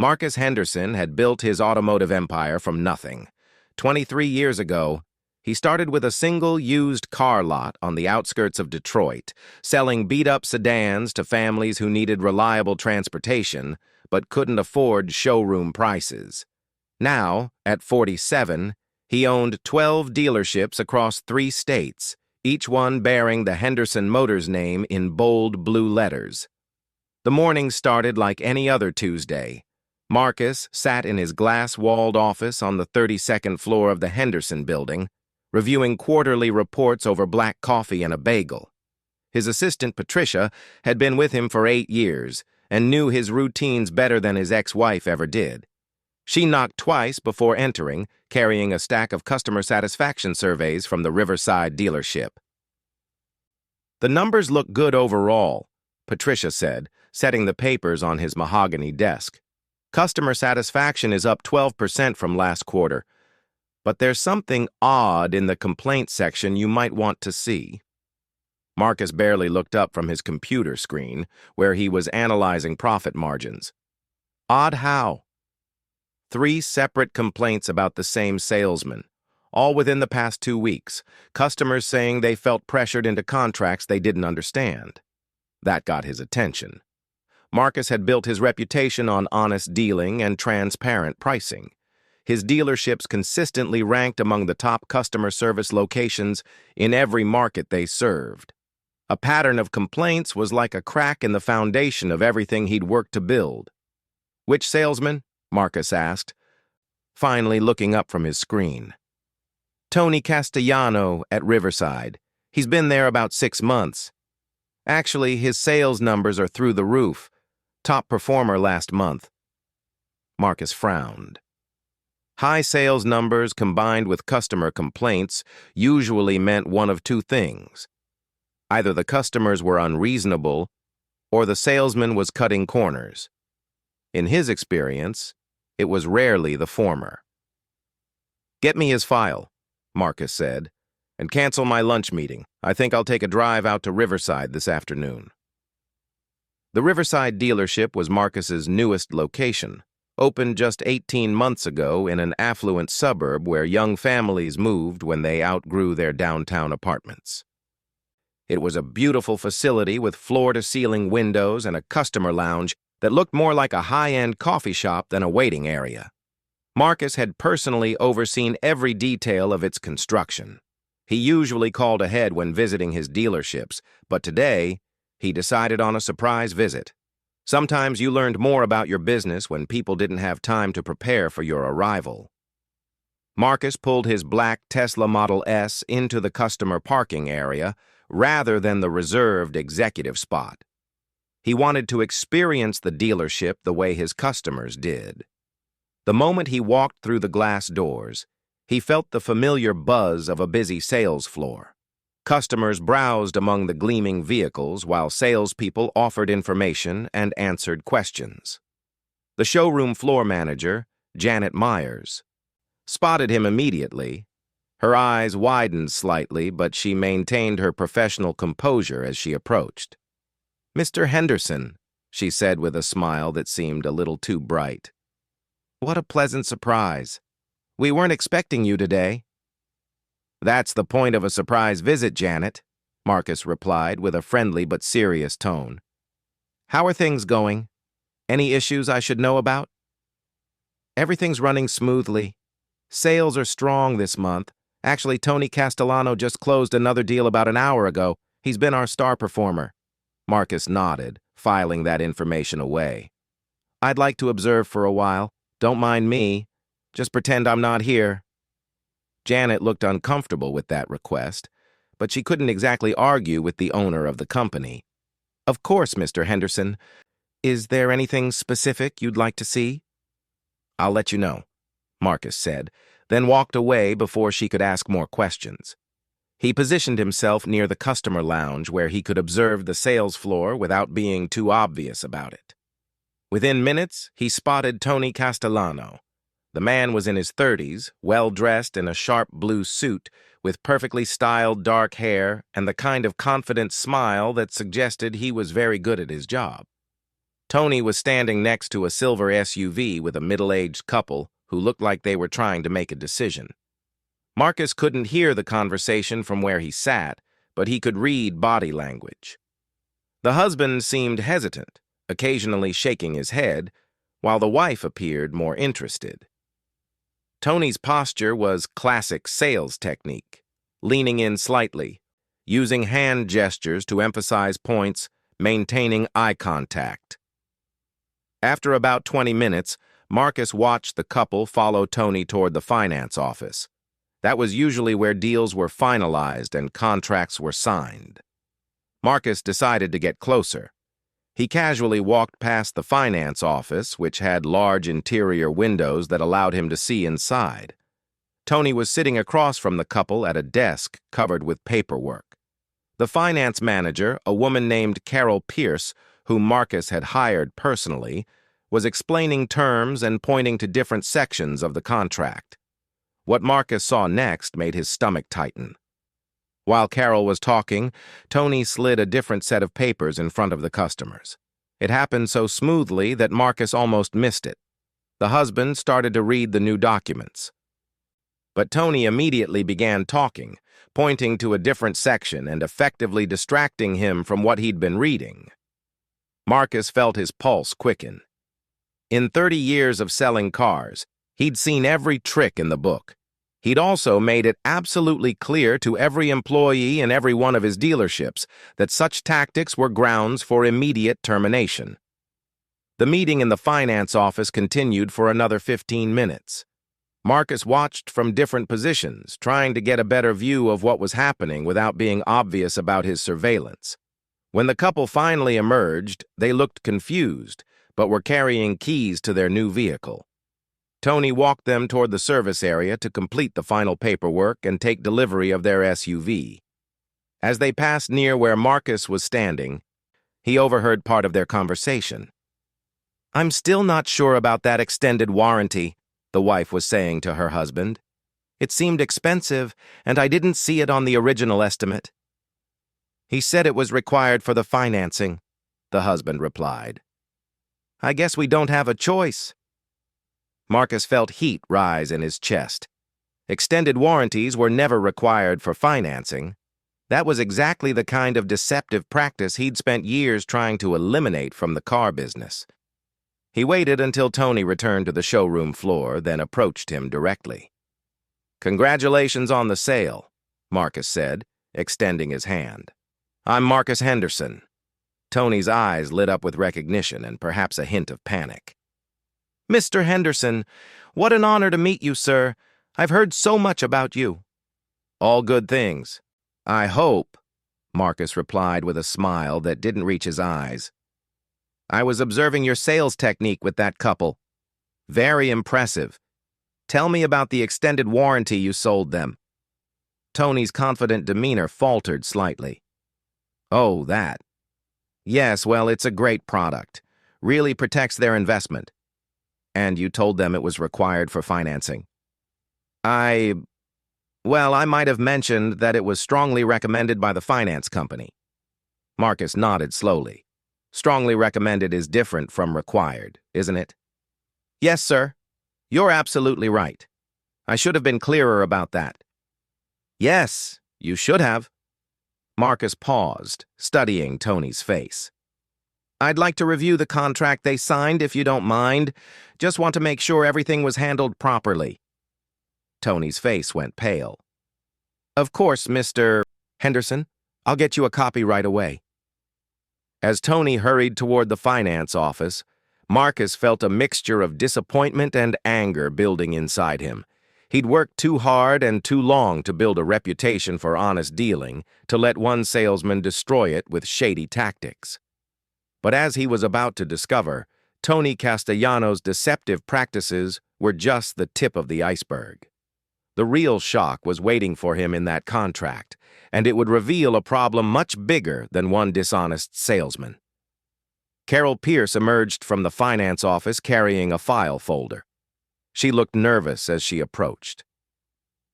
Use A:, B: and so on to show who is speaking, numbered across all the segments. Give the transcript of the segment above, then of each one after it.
A: Marcus Henderson had built his automotive empire from nothing. 23 years ago, he started with a single used car lot on the outskirts of Detroit, selling beat-up sedans to families who needed reliable transportation but couldn't afford showroom prices. Now, at 47, he owned 12 dealerships across 3 states, each one bearing the Henderson Motors name in bold blue letters. The morning started like any other Tuesday. Marcus sat in his glass-walled office on the 32nd floor of the Henderson building, reviewing quarterly reports over black coffee and a bagel. His assistant, Patricia, had been with him for 8 years and knew his routines better than his ex-wife ever did. She knocked twice before entering, carrying a stack of customer satisfaction surveys from the Riverside dealership. "The numbers look good overall," Patricia said, setting the papers on his mahogany desk. "Customer satisfaction is up 12% from last quarter, but there's something odd in the complaint section you might want to see." Marcus barely looked up from his computer screen, where he was analyzing profit margins. "Odd how?" 3 separate complaints about the same salesman, all within the past 2 weeks, customers saying they felt pressured into contracts they didn't understand. That got his attention. Marcus had built his reputation on honest dealing and transparent pricing. His dealerships consistently ranked among the top customer service locations in every market they served. A pattern of complaints was like a crack in the foundation of everything he'd worked to build. "Which salesman?" Marcus asked, finally looking up from his screen. "Tony Castellano at Riverside. He's been there about 6 months. Actually, his sales numbers are through the roof. Top performer last month." Marcus frowned. High sales numbers combined with customer complaints usually meant one of 2 things. Either the customers were unreasonable or the salesman was cutting corners. In his experience, it was rarely the former. "Get me his file," Marcus said, "and cancel my lunch meeting. I think I'll take a drive out to Riverside this afternoon." The Riverside dealership was Marcus's newest location, opened just 18 months ago in an affluent suburb where young families moved when they outgrew their downtown apartments. It was a beautiful facility with floor-to-ceiling windows and a customer lounge that looked more like a high-end coffee shop than a waiting area. Marcus had personally overseen every detail of its construction. He usually called ahead when visiting his dealerships, but today, he decided on a surprise visit. Sometimes you learned more about your business when people didn't have time to prepare for your arrival. Marcus pulled his black Tesla Model S into the customer parking area rather than the reserved executive spot. He wanted to experience the dealership the way his customers did. The moment he walked through the glass doors, he felt the familiar buzz of a busy sales floor. Customers browsed among the gleaming vehicles while salespeople offered information and answered questions. The showroom floor manager, Janet Myers, spotted him immediately. Her eyes widened slightly, but she maintained her professional composure as she approached. "Mr. Henderson," she said with a smile that seemed a little too bright. "What a pleasant surprise. We weren't expecting you today." "That's the point of a surprise visit, Janet," Marcus replied with a friendly but serious tone. "How are things going? Any issues I should know about?" "Everything's running smoothly. Sales are strong this month. Actually, Tony Castellano just closed another deal about an hour ago. He's been our star performer." Marcus nodded, filing that information away. "I'd like to observe for a while. Don't mind me. Just pretend I'm not here." Janet looked uncomfortable with that request, but she couldn't exactly argue with the owner of the company. "Of course, Mr. Henderson. Is there anything specific you'd like to see?" "I'll let you know," Marcus said, then walked away before she could ask more questions. He positioned himself near the customer lounge where he could observe the sales floor without being too obvious about it. Within minutes, he spotted Tony Castellano. The man was in his 30s, well-dressed in a sharp blue suit, with perfectly styled dark hair and the kind of confident smile that suggested he was very good at his job. Tony was standing next to a silver SUV with a middle-aged couple who looked like they were trying to make a decision. Marcus couldn't hear the conversation from where he sat, but he could read body language. The husband seemed hesitant, occasionally shaking his head, while the wife appeared more interested. Tony's posture was classic sales technique, leaning in slightly, using hand gestures to emphasize points, maintaining eye contact. After about 20 minutes, Marcus watched the couple follow Tony toward the finance office. That was usually where deals were finalized and contracts were signed. Marcus decided to get closer. He casually walked past the finance office, which had large interior windows that allowed him to see inside. Tony was sitting across from the couple at a desk covered with paperwork. The finance manager, a woman named Carol Pierce, whom Marcus had hired personally, was explaining terms and pointing to different sections of the contract. What Marcus saw next made his stomach tighten. While Carol was talking, Tony slid a different set of papers in front of the customers. It happened so smoothly that Marcus almost missed it. The husband started to read the new documents. But Tony immediately began talking, pointing to a different section and effectively distracting him from what he'd been reading. Marcus felt his pulse quicken. In 30 years of selling cars, he'd seen every trick in the book. He'd also made it absolutely clear to every employee in every one of his dealerships that such tactics were grounds for immediate termination. The meeting in the finance office continued for another 15 minutes. Marcus watched from different positions, trying to get a better view of what was happening without being obvious about his surveillance. When the couple finally emerged, they looked confused, but were carrying keys to their new vehicle. Tony walked them toward the service area to complete the final paperwork and take delivery of their SUV. As they passed near where Marcus was standing, he overheard part of their conversation. "I'm still not sure about that extended warranty," the wife was saying to her husband. "It seemed expensive, and I didn't see it on the original estimate." "He said it was required for the financing," the husband replied. "I guess we don't have a choice." Marcus felt heat rise in his chest. Extended warranties were never required for financing. That was exactly the kind of deceptive practice he'd spent years trying to eliminate from the car business. He waited until Tony returned to the showroom floor, then approached him directly. "Congratulations on the sale," Marcus said, extending his hand. "I'm Marcus Henderson." Tony's eyes lit up with recognition and perhaps a hint of panic. "Mr. Henderson, what an honor to meet you, sir. I've heard so much about you." "All good things. I hope," Marcus replied with a smile that didn't reach his eyes. "I was observing your sales technique with that couple. Very impressive. Tell me about the extended warranty you sold them." Tony's confident demeanor faltered slightly. "Oh, that. Yes, well, it's a great product. Really protects their investment. And you told them it was required for financing." Well, I might have mentioned that it was strongly recommended by the finance company." Marcus nodded slowly. "Strongly recommended is different from required, isn't it?" "Yes, sir. You're absolutely right. I should have been clearer about that." "Yes, you should have." Marcus paused, studying Tony's face. "I'd like to review the contract they signed, if you don't mind. Just want to make sure everything was handled properly." Tony's face went pale. "Of course, Mr. Henderson. I'll get you a copy right away." As Tony hurried toward the finance office, Marcus felt a mixture of disappointment and anger building inside him. He'd worked too hard and too long to build a reputation for honest dealing, to let one salesman destroy it with shady tactics. But as he was about to discover, Tony Castellano's deceptive practices were just the tip of the iceberg. The real shock was waiting for him in that contract, and it would reveal a problem much bigger than one dishonest salesman. Carol Pierce emerged from the finance office carrying a file folder. She looked nervous as she approached.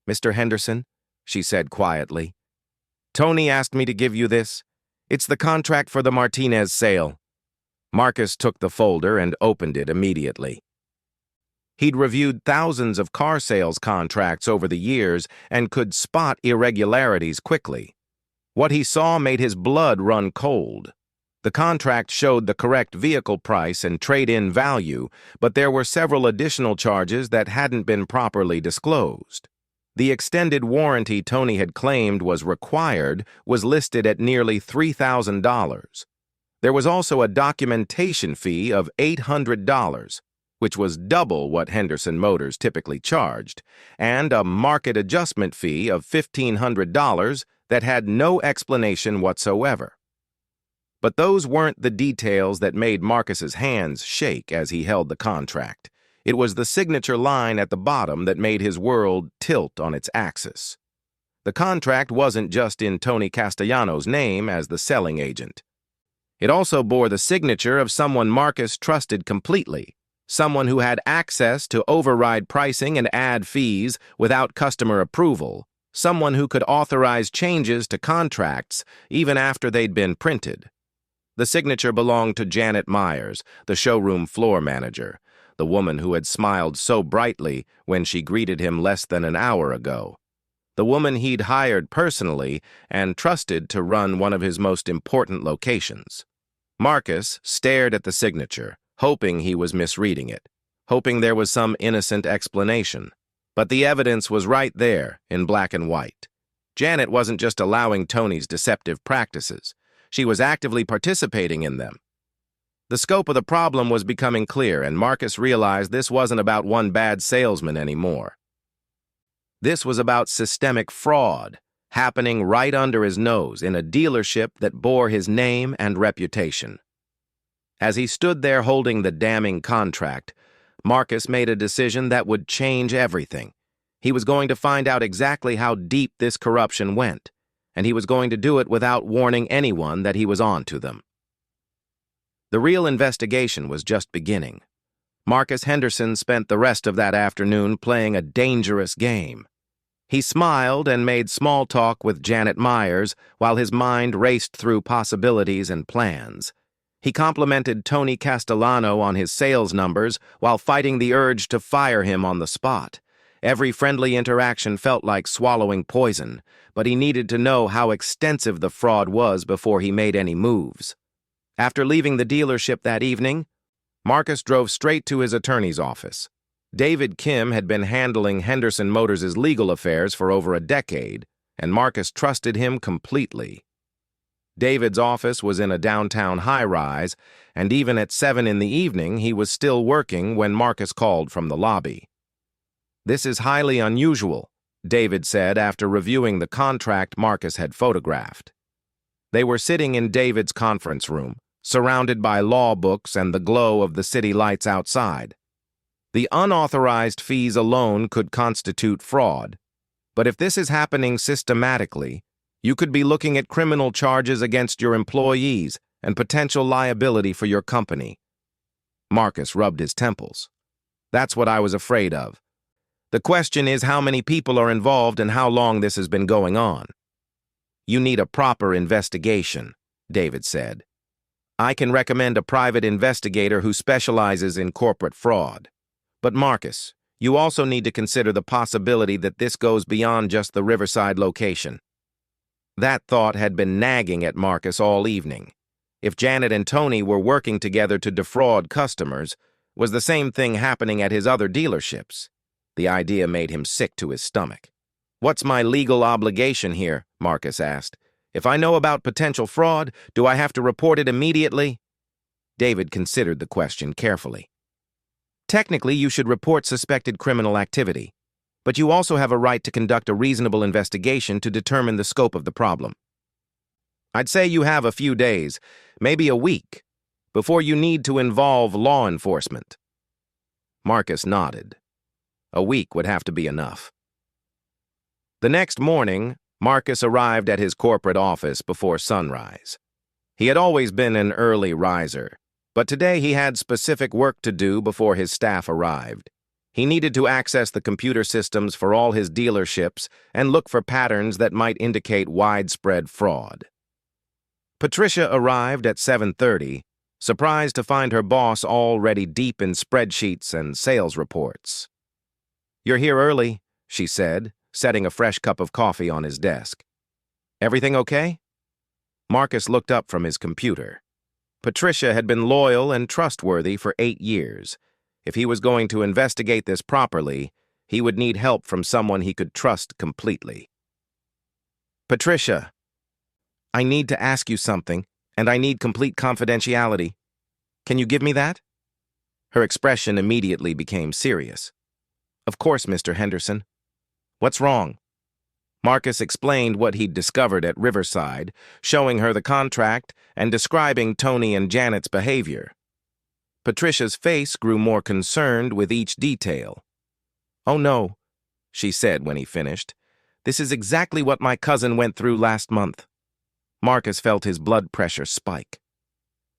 A: "Mr. Henderson," she said quietly, "Tony asked me to give you this. It's the contract for the Martinez sale." Marcus took the folder and opened it immediately. He'd reviewed thousands of car sales contracts over the years and could spot irregularities quickly. What he saw made his blood run cold. The contract showed the correct vehicle price and trade-in value, but there were several additional charges that hadn't been properly disclosed. The extended warranty Tony had claimed was required was listed at nearly $3,000. There was also a documentation fee of $800, which was double what Henderson Motors typically charged, and a market adjustment fee of $1,500 that had no explanation whatsoever. But those weren't the details that made Marcus's hands shake as he held the contract. It was the signature line at the bottom that made his world tilt on its axis. The contract wasn't just in Tony Castellano's name as the selling agent. It also bore the signature of someone Marcus trusted completely, someone who had access to override pricing and add fees without customer approval, someone who could authorize changes to contracts even after they'd been printed. The signature belonged to Janet Myers, the showroom floor manager, the woman who had smiled so brightly when she greeted him less than an hour ago, the woman he'd hired personally and trusted to run one of his most important locations. Marcus stared at the signature, hoping he was misreading it, hoping there was some innocent explanation. But the evidence was right there, in black and white. Janet wasn't just allowing Tony's deceptive practices. She was actively participating in them. The scope of the problem was becoming clear, and Marcus realized this wasn't about one bad salesman anymore. This was about systemic fraud, happening right under his nose in a dealership that bore his name and reputation. As he stood there holding the damning contract, Marcus made a decision that would change everything. He was going to find out exactly how deep this corruption went, and he was going to do it without warning anyone that he was on to them. The real investigation was just beginning. Marcus Henderson spent the rest of that afternoon playing a dangerous game. He smiled and made small talk with Janet Myers while his mind raced through possibilities and plans. He complimented Tony Castellano on his sales numbers while fighting the urge to fire him on the spot. Every friendly interaction felt like swallowing poison, but he needed to know how extensive the fraud was before he made any moves. After leaving the dealership that evening, Marcus drove straight to his attorney's office. David Kim had been handling Henderson Motors' legal affairs for over a decade, and Marcus trusted him completely. David's office was in a downtown high-rise, and even at 7 in the evening, he was still working when Marcus called from the lobby. "This is highly unusual," David said after reviewing the contract Marcus had photographed. They were sitting in David's conference room, surrounded by law books and the glow of the city lights outside. The unauthorized fees alone could constitute fraud, but if this is happening systematically, you could be looking at criminal charges against your employees and potential liability for your company. Marcus rubbed his temples. "That's what I was afraid of. The question is how many people are involved and how long this has been going on." "You need a proper investigation," David said. "I can recommend a private investigator who specializes in corporate fraud. But Marcus, you also need to consider the possibility that this goes beyond just the Riverside location." That thought had been nagging at Marcus all evening. If Janet and Tony were working together to defraud customers, was the same thing happening at his other dealerships? The idea made him sick to his stomach. "What's my legal obligation here?" Marcus asked. "If I know about potential fraud, do I have to report it immediately?" David considered the question carefully. "Technically, you should report suspected criminal activity, but you also have a right to conduct a reasonable investigation to determine the scope of the problem. I'd say you have a few days, maybe a week, before you need to involve law enforcement." Marcus nodded. A week would have to be enough. The next morning, Marcus arrived at his corporate office before sunrise. He had always been an early riser, but today he had specific work to do before his staff arrived. He needed to access the computer systems for all his dealerships and look for patterns that might indicate widespread fraud. Patricia arrived at 7:30, surprised to find her boss already deep in spreadsheets and sales reports. "You're here early," she said, setting a fresh cup of coffee on his desk. "Everything okay?" Marcus looked up from his computer. Patricia had been loyal and trustworthy for 8 years. If he was going to investigate this properly, he would need help from someone he could trust completely. "Patricia, I need to ask you something, and I need complete confidentiality. Can you give me that?" Her expression immediately became serious. "Of course, Mr. Henderson. What's wrong?" Marcus explained what he'd discovered at Riverside, showing her the contract and describing Tony and Janet's behavior. Patricia's face grew more concerned with each detail. "Oh no," she said when he finished. "This is exactly what my cousin went through last month." Marcus felt his blood pressure spike.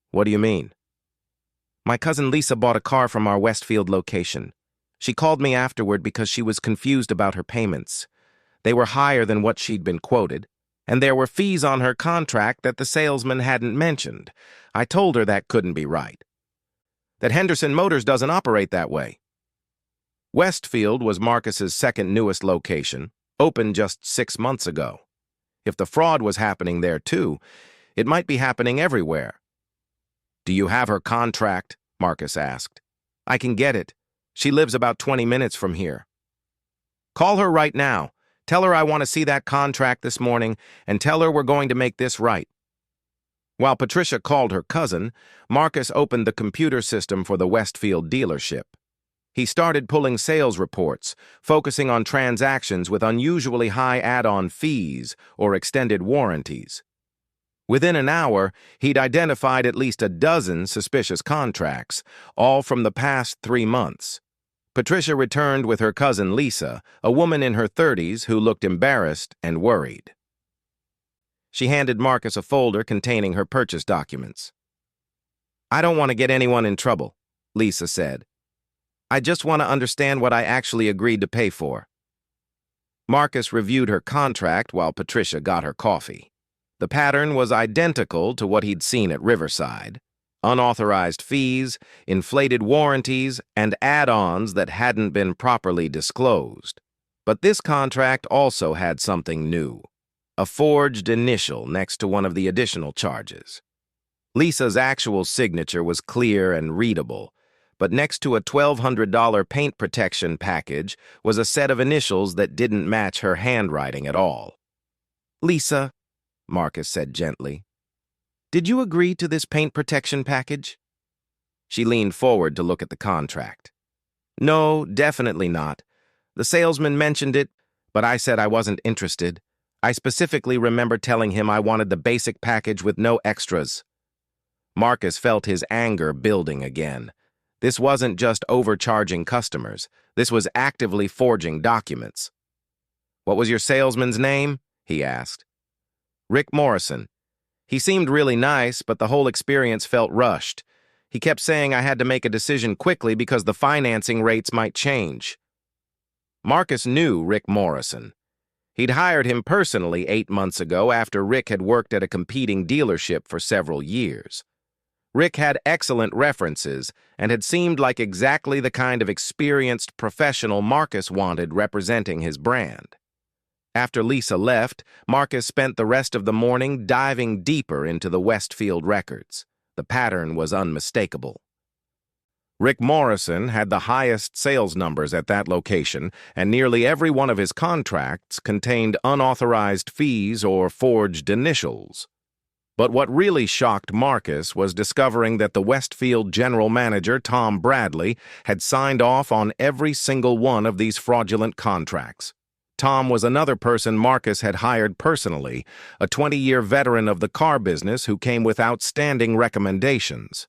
A: "What do you mean?" "My cousin Lisa bought a car from our Westfield location. She called me afterward because she was confused about her payments. They were higher than what she'd been quoted, and there were fees on her contract that the salesman hadn't mentioned. I told her that couldn't be right. That Henderson Motors doesn't operate that way." Westfield was Marcus's second newest location, opened just 6 months ago. If the fraud was happening there too, it might be happening everywhere. "Do you have her contract?" Marcus asked. "I can get it. She lives about 20 minutes from here." "Call her right now. Tell her I want to see that contract this morning, and tell her we're going to make this right." While Patricia called her cousin, Marcus opened the computer system for the Westfield dealership. He started pulling sales reports, focusing on transactions with unusually high add-on fees or extended warranties. Within an hour, he'd identified at least a dozen suspicious contracts, all from the past 3 months. Patricia returned with her cousin Lisa, a woman in her 30s who looked embarrassed and worried. She handed Marcus a folder containing her purchase documents. "I don't want to get anyone in trouble," Lisa said. "I just want to understand what I actually agreed to pay for." Marcus reviewed her contract while Patricia got her coffee. The pattern was identical to what he'd seen at Riverside. Unauthorized fees, inflated warranties, and add-ons that hadn't been properly disclosed. But this contract also had something new: a forged initial next to one of the additional charges. Lisa's actual signature was clear and readable, but next to a $1,200 paint protection package was a set of initials that didn't match her handwriting at all. "Lisa," Marcus said gently, "did you agree to this paint protection package?" She leaned forward to look at the contract. "No, definitely not. The salesman mentioned it, but I said I wasn't interested. I specifically remember telling him I wanted the basic package with no extras." Marcus felt his anger building again. This wasn't just overcharging customers. This was actively forging documents. "What was your salesman's name?" he asked. "Rick Morrison. He seemed really nice, but the whole experience felt rushed. He kept saying I had to make a decision quickly because the financing rates might change." Marcus knew Rick Morrison. He'd hired him personally 8 months ago after Rick had worked at a competing dealership for several years. Rick had excellent references and had seemed like exactly the kind of experienced professional Marcus wanted representing his brand. After Lisa left, Marcus spent the rest of the morning diving deeper into the Westfield records. The pattern was unmistakable. Rick Morrison had the highest sales numbers at that location, and nearly every one of his contracts contained unauthorized fees or forged initials. But what really shocked Marcus was discovering that the Westfield general manager, Tom Bradley, had signed off on every single one of these fraudulent contracts. Tom was another person Marcus had hired personally, a 20-year veteran of the car business who came with outstanding recommendations.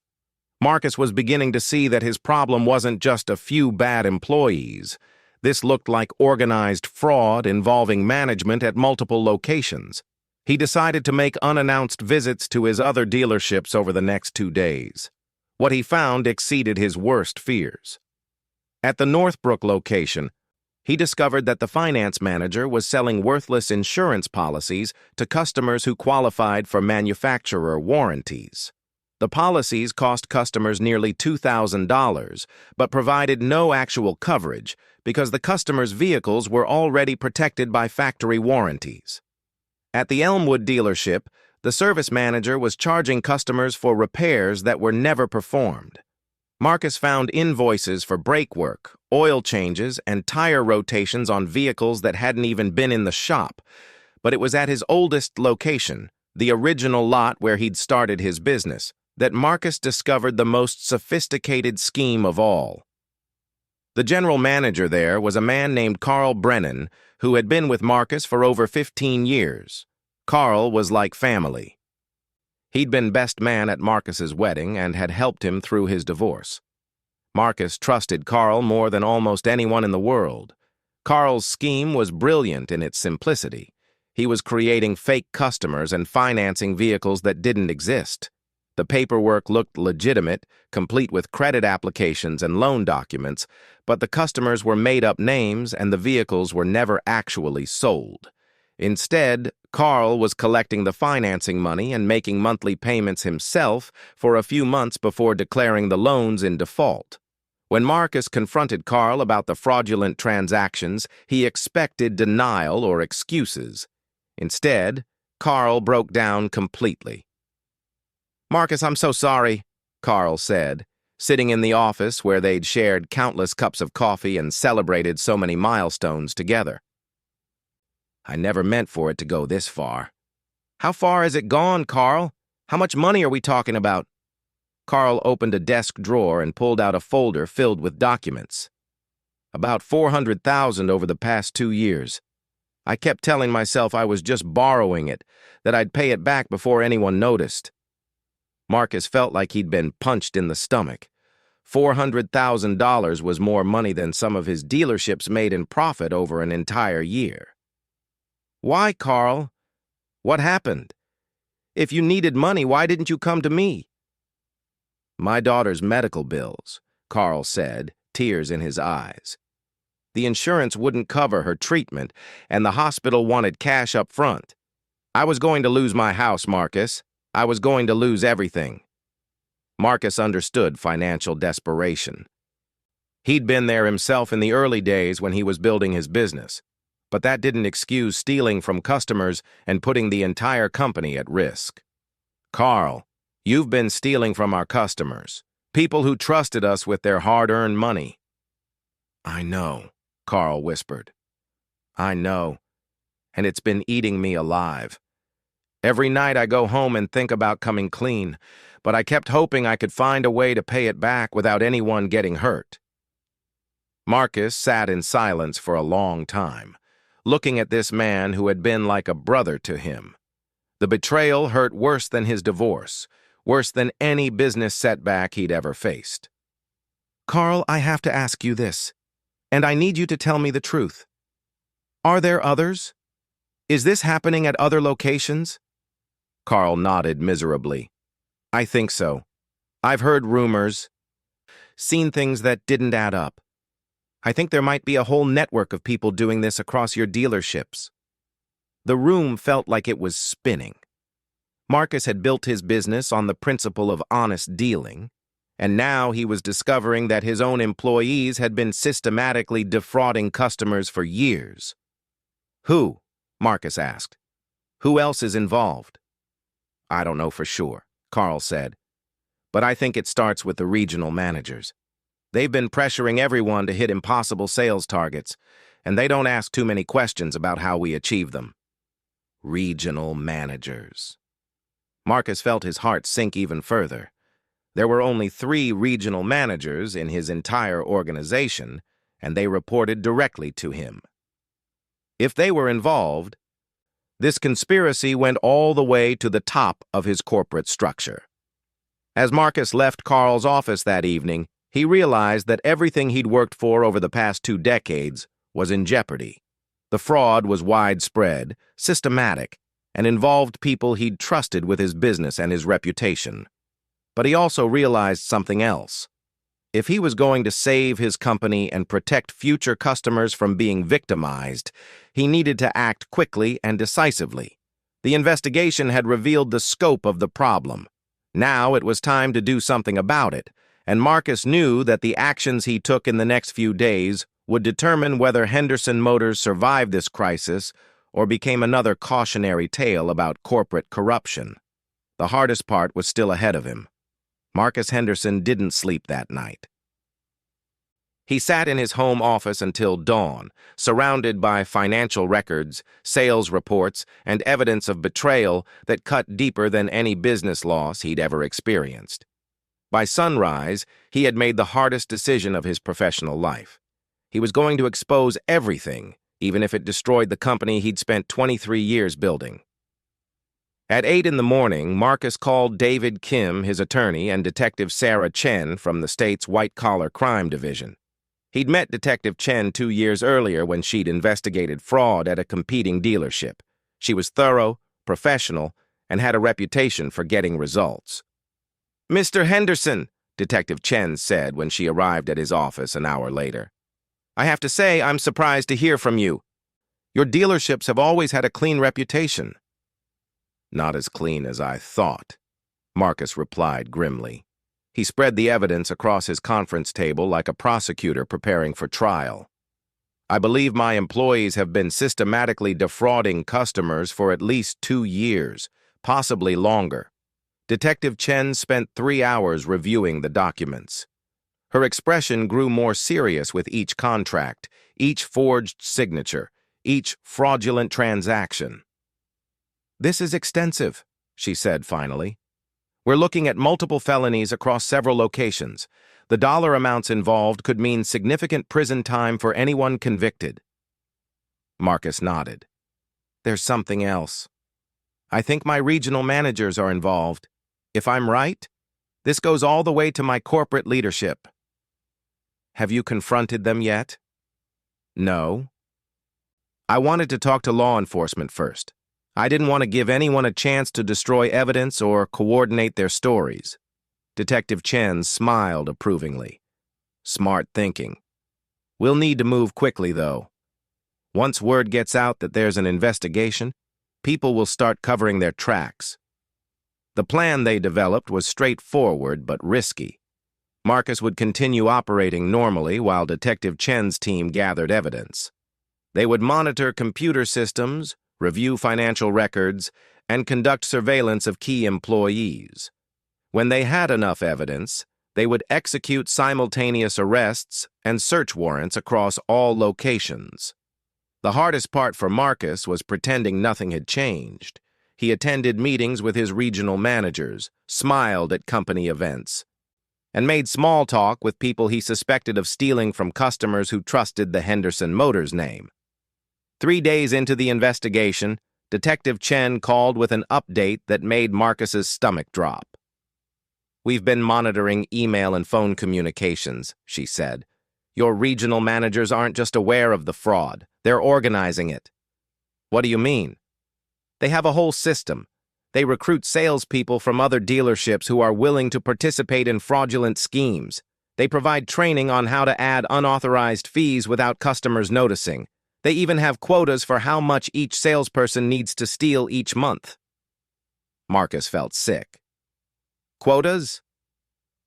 A: Marcus was beginning to see that his problem wasn't just a few bad employees. This looked like organized fraud involving management at multiple locations. He decided to make unannounced visits to his other dealerships over the next 2 days. What he found exceeded his worst fears. At the Northbrook location, he discovered that the finance manager was selling worthless insurance policies to customers who qualified for manufacturer warranties. The policies cost customers nearly $2,000, but provided no actual coverage because the customers' vehicles were already protected by factory warranties. At the Elmwood dealership, the service manager was charging customers for repairs that were never performed. Marcus found invoices for brake work, oil changes, and tire rotations on vehicles that hadn't even been in the shop, but it was at his oldest location, the original lot where he'd started his business, that Marcus discovered the most sophisticated scheme of all. The general manager there was a man named Carl Brennan, who had been with Marcus for over 15 years. Carl was like family. He'd been best man at Marcus's wedding and had helped him through his divorce. Marcus trusted Carl more than almost anyone in the world. Carl's scheme was brilliant in its simplicity. He was creating fake customers and financing vehicles that didn't exist. The paperwork looked legitimate, complete with credit applications and loan documents, but the customers were made-up names and the vehicles were never actually sold. Instead, Carl was collecting the financing money and making monthly payments himself for a few months before declaring the loans in default. When Marcus confronted Carl about the fraudulent transactions, he expected denial or excuses. Instead, Carl broke down completely. "Marcus, I'm so sorry," Carl said, sitting in the office where they'd shared countless cups of coffee and celebrated so many milestones together. "I never meant for it to go this far." "How far has it gone, Carl? How much money are we talking about?" Carl opened a desk drawer and pulled out a folder filled with documents. "About $400,000 over the past 2 years. I kept telling myself I was just borrowing it, that I'd pay it back before anyone noticed." Marcus felt like he'd been punched in the stomach. $400,000 was more money than some of his dealerships made in profit over an entire year. "Why, Carl? What happened? If you needed money, why didn't you come to me?" "My daughter's medical bills," Carl said, tears in his eyes. "The insurance wouldn't cover her treatment, and the hospital wanted cash up front. I was going to lose my house, Marcus. I was going to lose everything." Marcus understood financial desperation. He'd been there himself in the early days when he was building his business, but that didn't excuse stealing from customers and putting the entire company at risk. "Carl, you've been stealing from our customers, people who trusted us with their hard-earned money." "I know," Carl whispered. "I know, and it's been eating me alive. Every night I go home and think about coming clean, but I kept hoping I could find a way to pay it back without anyone getting hurt." Marcus sat in silence for a long time, looking at this man who had been like a brother to him. The betrayal hurt worse than his divorce, worse than any business setback he'd ever faced. "Carl, I have to ask you this, and I need you to tell me the truth. Are there others? Is this happening at other locations?" Carl nodded miserably. "I think so. I've heard rumors, seen things that didn't add up. I think there might be a whole network of people doing this across your dealerships." The room felt like it was spinning. Marcus had built his business on the principle of honest dealing, and now he was discovering that his own employees had been systematically defrauding customers for years. "Who?" Marcus asked. "Who else is involved?" "I don't know for sure," Carl said, "but I think it starts with the regional managers. They've been pressuring everyone to hit impossible sales targets, and they don't ask too many questions about how we achieve them." Regional managers. Marcus felt his heart sink even further. There were only 3 regional managers in his entire organization, and they reported directly to him. If they were involved, this conspiracy went all the way to the top of his corporate structure. As Marcus left Carl's office that evening, he realized that everything he'd worked for over the past 2 decades was in jeopardy. The fraud was widespread, systematic, and involved people he'd trusted with his business and his reputation. But he also realized something else. If he was going to save his company and protect future customers from being victimized, he needed to act quickly and decisively. The investigation had revealed the scope of the problem. Now it was time to do something about it, and Marcus knew that the actions he took in the next few days would determine whether Henderson Motors survived this crisis or became another cautionary tale about corporate corruption. The hardest part was still ahead of him. Marcus Henderson didn't sleep that night. He sat in his home office until dawn, surrounded by financial records, sales reports, and evidence of betrayal that cut deeper than any business loss he'd ever experienced. By sunrise, he had made the hardest decision of his professional life. He was going to expose everything, even if it destroyed the company he'd spent 23 years building. At 8 in the morning, Marcus called David Kim, his attorney, and Detective Sarah Chen from the state's white-collar crime division. He'd met Detective Chen 2 years earlier when she'd investigated fraud at a competing dealership. She was thorough, professional, and had a reputation for getting results. "Mr. Henderson," Detective Chen said when she arrived at his office an hour later, "I have to say I'm surprised to hear from you. Your dealerships have always had a clean reputation." "Not as clean as I thought," Marcus replied grimly. He spread the evidence across his conference table like a prosecutor preparing for trial. "I believe my employees have been systematically defrauding customers for at least 2 years, possibly longer." Detective Chen spent 3 hours reviewing the documents. Her expression grew more serious with each contract, each forged signature, each fraudulent transaction. "This is extensive," she said finally. "We're looking at multiple felonies across several locations. The dollar amounts involved could mean significant prison time for anyone convicted." Marcus nodded. "There's something else. I think my regional managers are involved. If I'm right, this goes all the way to my corporate leadership." "Have you confronted them yet?" "No. I wanted to talk to law enforcement first. I didn't want to give anyone a chance to destroy evidence or coordinate their stories." Detective Chen smiled approvingly. "Smart thinking. We'll need to move quickly, though. Once word gets out that there's an investigation, people will start covering their tracks." The plan they developed was straightforward but risky. Marcus would continue operating normally while Detective Chen's team gathered evidence. They would monitor computer systems, review financial records, and conduct surveillance of key employees. When they had enough evidence, they would execute simultaneous arrests and search warrants across all locations. The hardest part for Marcus was pretending nothing had changed. He attended meetings with his regional managers, smiled at company events, and made small talk with people he suspected of stealing from customers who trusted the Henderson Motors name. 3 days into the investigation, Detective Chen called with an update that made Marcus's stomach drop. "We've been monitoring email and phone communications," she said. "Your regional managers aren't just aware of the fraud, they're organizing it." "What do you mean?" "They have a whole system. They recruit salespeople from other dealerships who are willing to participate in fraudulent schemes. They provide training on how to add unauthorized fees without customers noticing. They even have quotas for how much each salesperson needs to steal each month." Marcus felt sick. "Quotas?"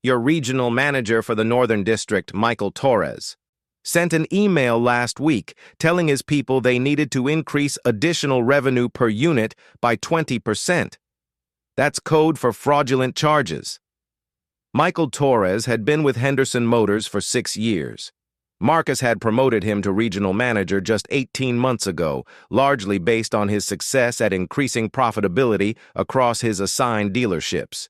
A: "Your regional manager for the Northern District, Michael Torres, sent an email last week telling his people they needed to increase additional revenue per unit by 20%. That's code for fraudulent charges." Michael Torres had been with Henderson Motors for 6 years. Marcus had promoted him to regional manager just 18 months ago, largely based on his success at increasing profitability across his assigned dealerships.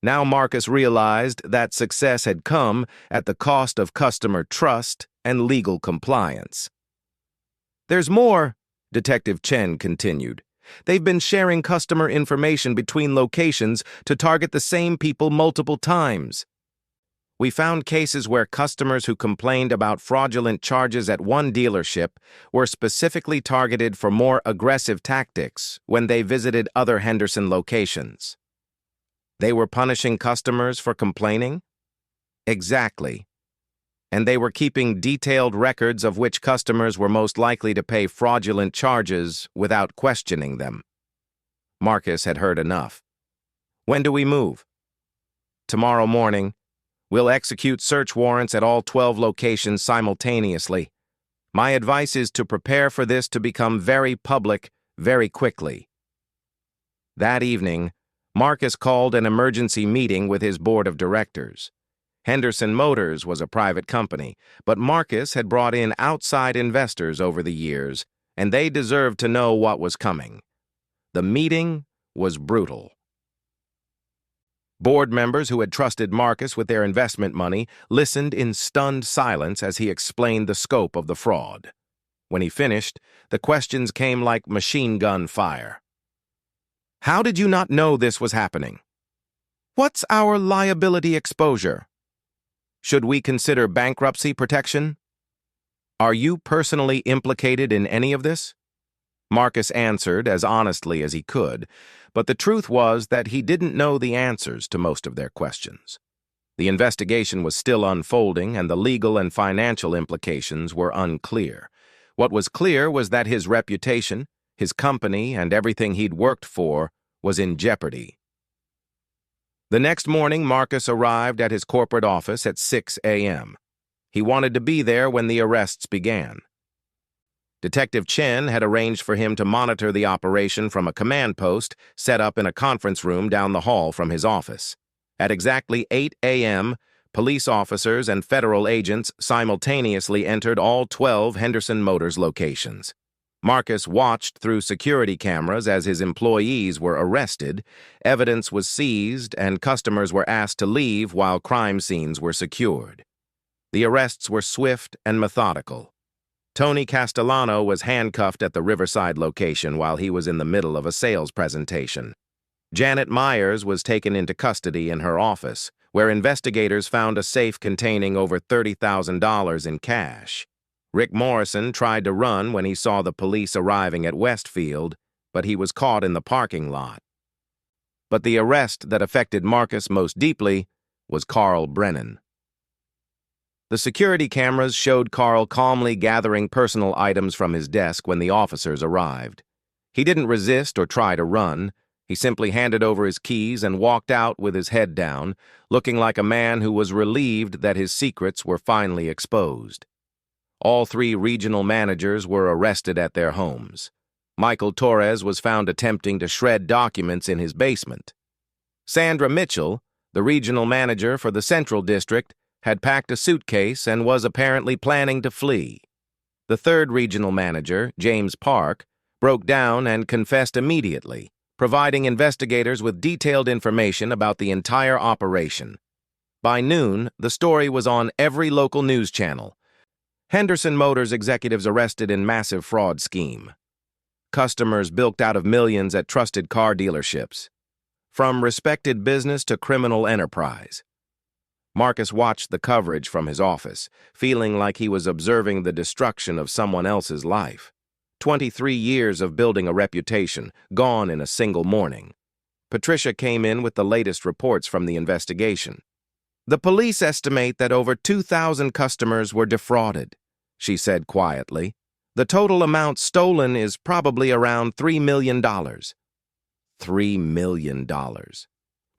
A: Now Marcus realized that success had come at the cost of customer trust and legal compliance. "There's more," Detective Chen continued. "They've been sharing customer information between locations to target the same people multiple times. We found cases where customers who complained about fraudulent charges at one dealership were specifically targeted for more aggressive tactics when they visited other Henderson locations." "They were punishing customers for complaining?" "Exactly. And they were keeping detailed records of which customers were most likely to pay fraudulent charges without questioning them." Marcus had heard enough. "When do we move?" Tomorrow morning, we'll execute search warrants at all 12 locations simultaneously. My advice is to prepare for this to become very public very quickly." That evening, Marcus called an emergency meeting with his board of directors. Henderson Motors was a private company, but Marcus had brought in outside investors over the years, and they deserved to know what was coming. The meeting was brutal. Board members who had trusted Marcus with their investment money listened in stunned silence as he explained the scope of the fraud. When he finished, the questions came like machine gun fire. "How did you not know this was happening? What's our liability exposure? Should we consider bankruptcy protection? Are you personally implicated in any of this?" Marcus answered as honestly as he could, but the truth was that he didn't know the answers to most of their questions. The investigation was still unfolding, and the legal and financial implications were unclear. What was clear was that his reputation, his company, and everything he'd worked for was in jeopardy. The next morning, Marcus arrived at his corporate office at 6 a.m. He wanted to be there when the arrests began. Detective Chen had arranged for him to monitor the operation from a command post set up in a conference room down the hall from his office. At exactly 8 a.m., police officers and federal agents simultaneously entered all 12 Henderson Motors locations. Marcus watched through security cameras as his employees were arrested, evidence was seized, and customers were asked to leave while crime scenes were secured. The arrests were swift and methodical. Tony Castellano was handcuffed at the Riverside location while he was in the middle of a sales presentation. Janet Myers was taken into custody in her office, where investigators found a safe containing over $30,000 in cash. Rick Morrison tried to run when he saw the police arriving at Westfield, but he was caught in the parking lot. But the arrest that affected Marcus most deeply was Carl Brennan. The security cameras showed Carl calmly gathering personal items from his desk when the officers arrived. He didn't resist or try to run. He simply handed over his keys and walked out with his head down, looking like a man who was relieved that his secrets were finally exposed. All 3 regional managers were arrested at their homes. Michael Torres was found attempting to shred documents in his basement. Sandra Mitchell, the regional manager for the Central District, had packed a suitcase and was apparently planning to flee. The 3rd regional manager, James Park, broke down and confessed immediately, providing investigators with detailed information about the entire operation. By noon, the story was on every local news channel. Henderson Motors executives arrested in massive fraud scheme. Customers bilked out of millions at trusted car dealerships. From respected business to criminal enterprise. Marcus watched the coverage from his office, feeling like he was observing the destruction of someone else's life. 23 years of building a reputation, gone in a single morning. Patricia came in with the latest reports from the investigation. "The police estimate that over 2,000 customers were defrauded," she said quietly. "The total amount stolen is probably around $3 million. $3 million.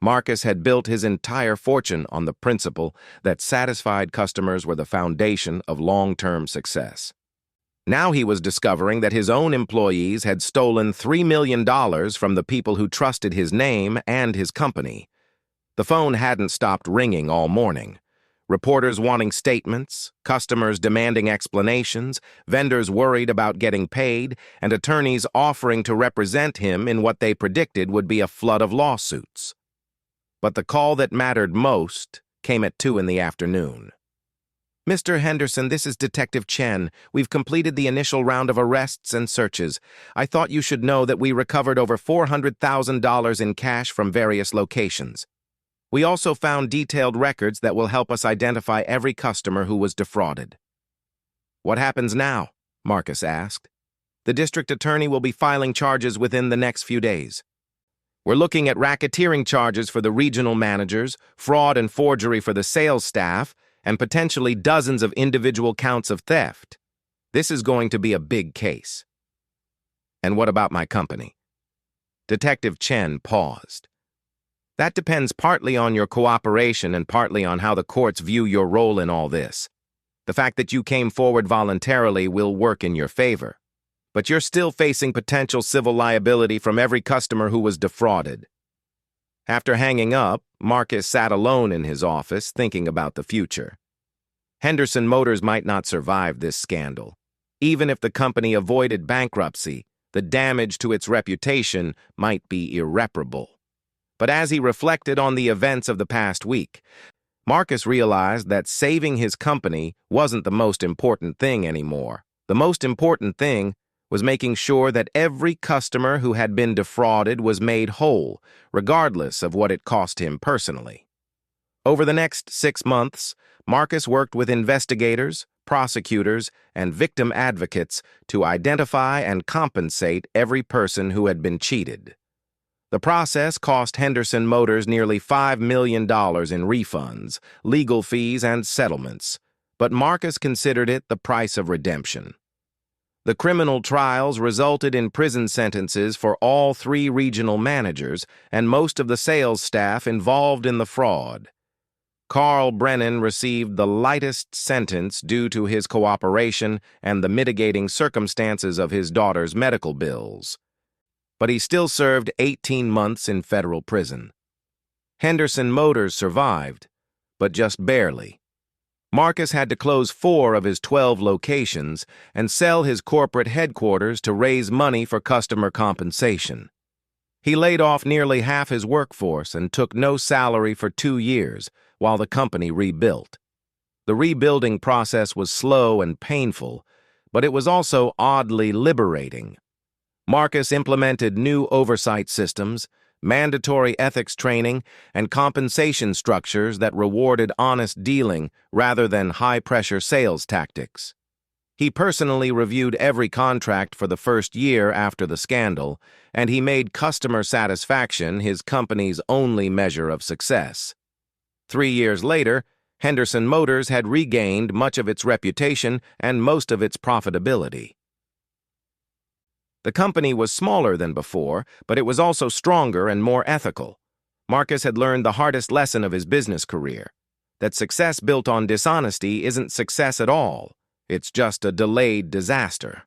A: Marcus had built his entire fortune on the principle that satisfied customers were the foundation of long-term success. Now he was discovering that his own employees had stolen $3 million from the people who trusted his name and his company. The phone hadn't stopped ringing all morning. Reporters wanting statements, customers demanding explanations, vendors worried about getting paid, and attorneys offering to represent him in what they predicted would be a flood of lawsuits. But the call that mattered most came at 2 in the afternoon. "Mr. Henderson, this is Detective Chen. We've completed the initial round of arrests and searches. I thought you should know that we recovered over $400,000 in cash from various locations. We also found detailed records that will help us identify every customer who was defrauded." "What happens now?" Marcus asked. "The district attorney will be filing charges within the next few days. We're looking at racketeering charges for the regional managers, fraud and forgery for the sales staff, and potentially dozens of individual counts of theft. This is going to be a big case." "And what about my company?" Detective Chen paused. That depends partly on your cooperation and partly on how the courts view your role in all this. The fact that you came forward voluntarily will work in your favor. But you're still facing potential civil liability from every customer who was defrauded. After hanging up, Marcus sat alone in his office thinking about the future. Henderson Motors might not survive this scandal. Even if the company avoided bankruptcy, the damage to its reputation might be irreparable. But as he reflected on the events of the past week, Marcus realized that saving his company wasn't the most important thing anymore. The most important thing was making sure that every customer who had been defrauded was made whole, regardless of what it cost him personally. Over the next 6 months, Marcus worked with investigators, prosecutors, and victim advocates to identify and compensate every person who had been cheated. The process cost Henderson Motors nearly $5 million in refunds, legal fees, and settlements, but Marcus considered it the price of redemption. The criminal trials resulted in prison sentences for all 3 regional managers and most of the sales staff involved in the fraud. Carl Brennan received the lightest sentence due to his cooperation and the mitigating circumstances of his daughter's medical bills. But he still served 18 months in federal prison. Henderson Motors survived, but just barely. Marcus had to close 4 of his 12 locations and sell his corporate headquarters to raise money for customer compensation. He laid off nearly half his workforce and took no salary for 2 years while the company rebuilt. The rebuilding process was slow and painful, but it was also oddly liberating. Marcus implemented new oversight systems, mandatory ethics training, and compensation structures that rewarded honest dealing rather than high-pressure sales tactics. He personally reviewed every contract for the first year after the scandal, and he made customer satisfaction his company's only measure of success. 3 years later, Henderson Motors had regained much of its reputation and most of its profitability. The company was smaller than before, but it was also stronger and more ethical. Marcus had learned the hardest lesson of his business career, that success built on dishonesty isn't success at all. It's just a delayed disaster.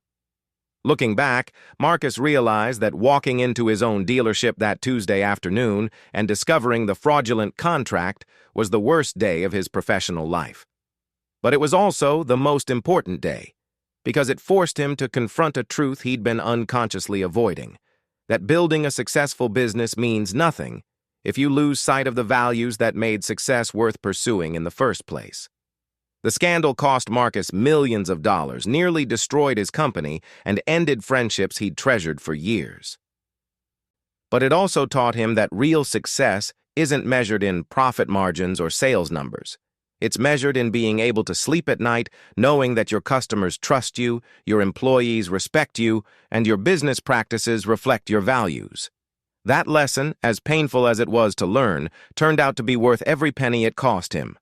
A: Looking back, Marcus realized that walking into his own dealership that Tuesday afternoon and discovering the fraudulent contract was the worst day of his professional life. But it was also the most important day, because it forced him to confront a truth he'd been unconsciously avoiding, that building a successful business means nothing if you lose sight of the values that made success worth pursuing in the first place. The scandal cost Marcus millions of dollars, nearly destroyed his company, and ended friendships he'd treasured for years. But it also taught him that real success isn't measured in profit margins or sales numbers. It's measured in being able to sleep at night, knowing that your customers trust you, your employees respect you, and your business practices reflect your values. That lesson, as painful as it was to learn, turned out to be worth every penny it cost him.